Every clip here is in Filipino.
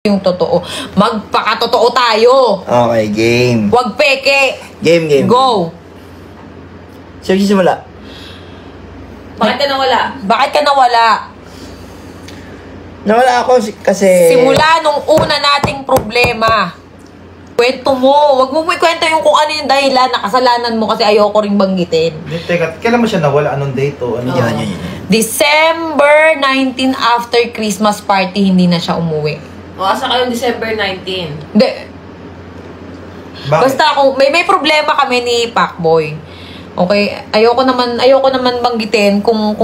yung totoo. Magpakatotoo tayo. Okay, game. Huwag peke. Game. Go. Sir, simula. Bakit ka nawala? Bakit ka nawala? Nawala ako kasi... Simula nung una nating problema. Kwento mo. Huwag mo ikwento yung kung ano yung dahilan na kasalanan mo kasi ayoko ring banggitin. Teka, kailan mo siya nawala? Anong date o ano? Yan. December 19 after Christmas party, hindi na siya umuwi. O, asa kayong December 19? Hindi. Bakit? Basta ako, may problema kami ni Pacboy. Okay, ayoko naman banggitin kung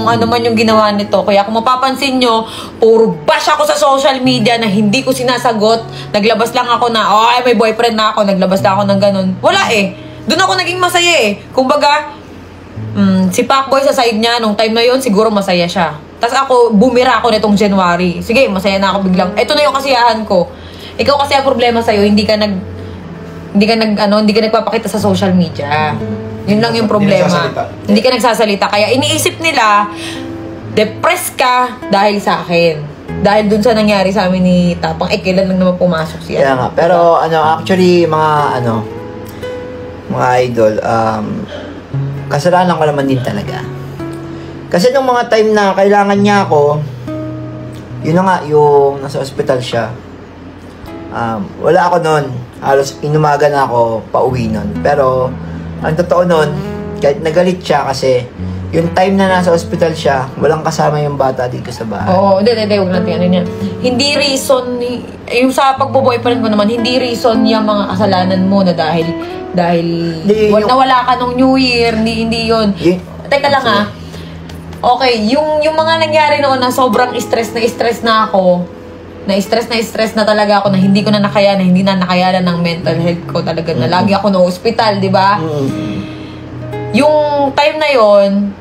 ano man yung ginawa nito. Kaya kung mapapansin nyo, puro bash ako sa social media na hindi ko sinasagot. Naglabas lang ako na, ay may boyfriend na ako, naglabas lang ako ng ganun. Wala eh. Doon ako naging masaya eh. Kumbaga, si Pacboy sa side niya, nung time na yon siguro masaya siya. Tapos ako, bumira ako nitong January. Sige, masaya na ako biglang. Ito na yung kasiyahan ko. Ikaw kasi ang problema sa'yo, hindi ka nagpapakita sa social media. Yun lang yung problema. Hindi ka nagsasalita. Kaya iniisip nila, depressed ka dahil sa akin. Dahil dun sa nangyari sa amin ni Tapang, kailan lang naman pumasok siya. Kaya nga. Pero, actually, mga idol, kasalanan ko naman din talaga. Kasi nung mga time na kailangan niya ako, yun na nga, yung nasa ospital siya. Wala ako nun. Halos inumaga na ako pauwi nun. Pero, ang totoo nun, kahit nagalit siya kasi yung time na nasa ospital siya, walang kasama yung bata dito sa bahay. Oo, hindi, huwag natin ano niya. Hindi reason, yung sa pagbo-boyfriend ko naman, hindi reason yung mga kasalanan mo na dahil nawala ka nung New Year, hindi yun. Teka lang okay, yung mga nangyari noon na sobrang stress na ako, na-stress na talaga ako na hindi ko na nakayanan, hindi na nakayanan ng mental health ko talaga na lagi ako na hospital, di ba? Yung time na yon,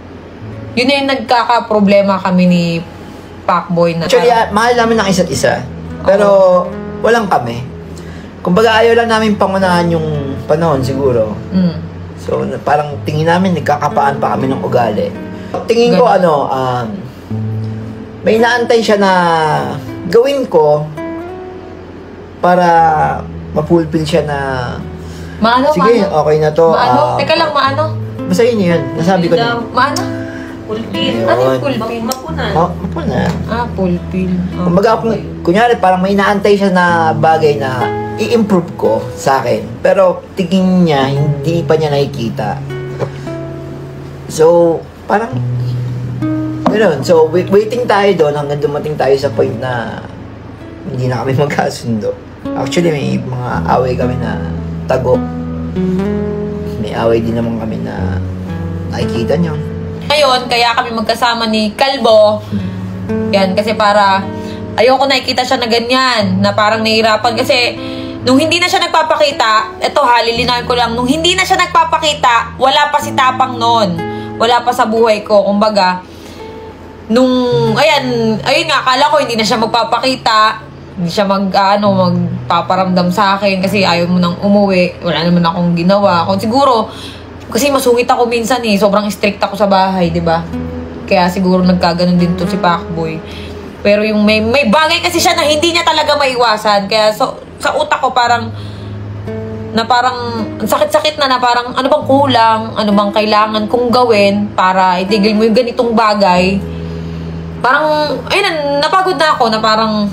yun na yung nagkaka-problema kami ni Pacboy na. Actually, mahal namin ng isa't isa. Pero, walang kami. Kumbaga, ayaw lang namin pangunahan yung panahon siguro. So, parang tingin namin, nagkakapaan pa kami ng ugali. Tingin ko, may inaantay siya na gawin ko para mapulpil siya na sige, okay na to. Teka lang, maano? Basta yun yun. Nasabi ko na. Maano? Pulpil. Ano yung pulpil? Mapunan. Mapunan. Pulpil. Kumbaga, kunyari, parang may inaantay siya na bagay na i-improve ko sa akin. Pero tingin niya, hindi pa niya nakikita. So, parang gano'n. So, waiting tayo doon hanggang dumating tayo sa point na hindi na kami magkasundo. Actually, may mga away kami na tago. May away din naman kami na nakikita niyo. Ngayon, kaya kami magkasama ni Kalbo. Yan, kasi para ayoko nakikita siya na ganyan, na parang nahihirapan. Kasi nung hindi na siya nagpapakita, eto lilinawin ko lang, nung hindi na siya nagpapakita, wala pa si Tapang noon. Wala pa sa buhay ko. Kumbaga, ayun nga, akala ko hindi na siya magpapakita, hindi siya magpaparamdam sa akin kasi ayaw mo nang umuwi, wala naman akong ginawa. Kung siguro, kasi masungit ako minsan sobrang strict ako sa bahay, di ba? Kaya siguro nagkaganon din to si Pacboy. Pero yung may bagay kasi siya na hindi niya talaga maiwasan. Kaya sa utak ko parang sakit-sakit na parang ano bang kulang, ano bang kailangan kong gawin para itigil mo yung ganitong bagay. Parang, ayun, napagod na ako na parang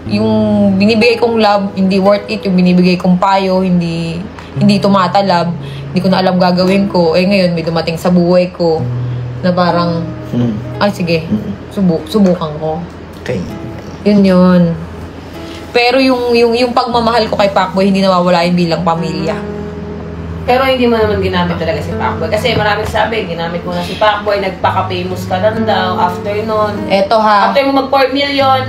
yung binibigay kong love, hindi worth it. Yung binibigay kong payo, hindi tumatalab. Hindi ko na alam gagawin ko. Ngayon, may dumating sa buhay ko na parang, ay sige, subukan ko. Okay. Yun. Pero yung pagmamahal ko kay Pacboy, hindi nawawala yung bilang pamilya. Pero hindi mo naman ginamit talaga si Pacboy. Kasi maraming sabi, ginamit mo na si Pacboy, nagpaka-famous ka lang daw after nun. Eto after mo mag-4 million,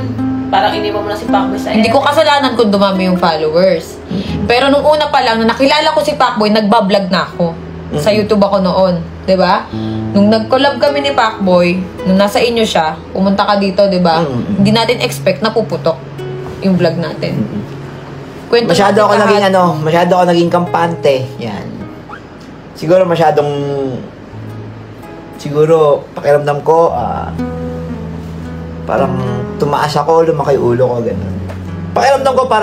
parang iniwan mo na si Pacboy sa hindi ko kasalanan kung dumami yung followers. Pero nung una pa lang, nung nakilala ko si Pacboy, nagbablog na ako. Sa YouTube ako noon. 'Di ba? Nung nag-collab kami ni Pacboy, nung nasa inyo siya, pumunta ka dito, 'di ba? Hindi natin expect na puputok yung vlog natin. Masyado ako naging kampante. Yan. Siguro pakiramdam ko, parang tumaas ako, lumaki ulo ko, gano'n. Pakiramdam ko para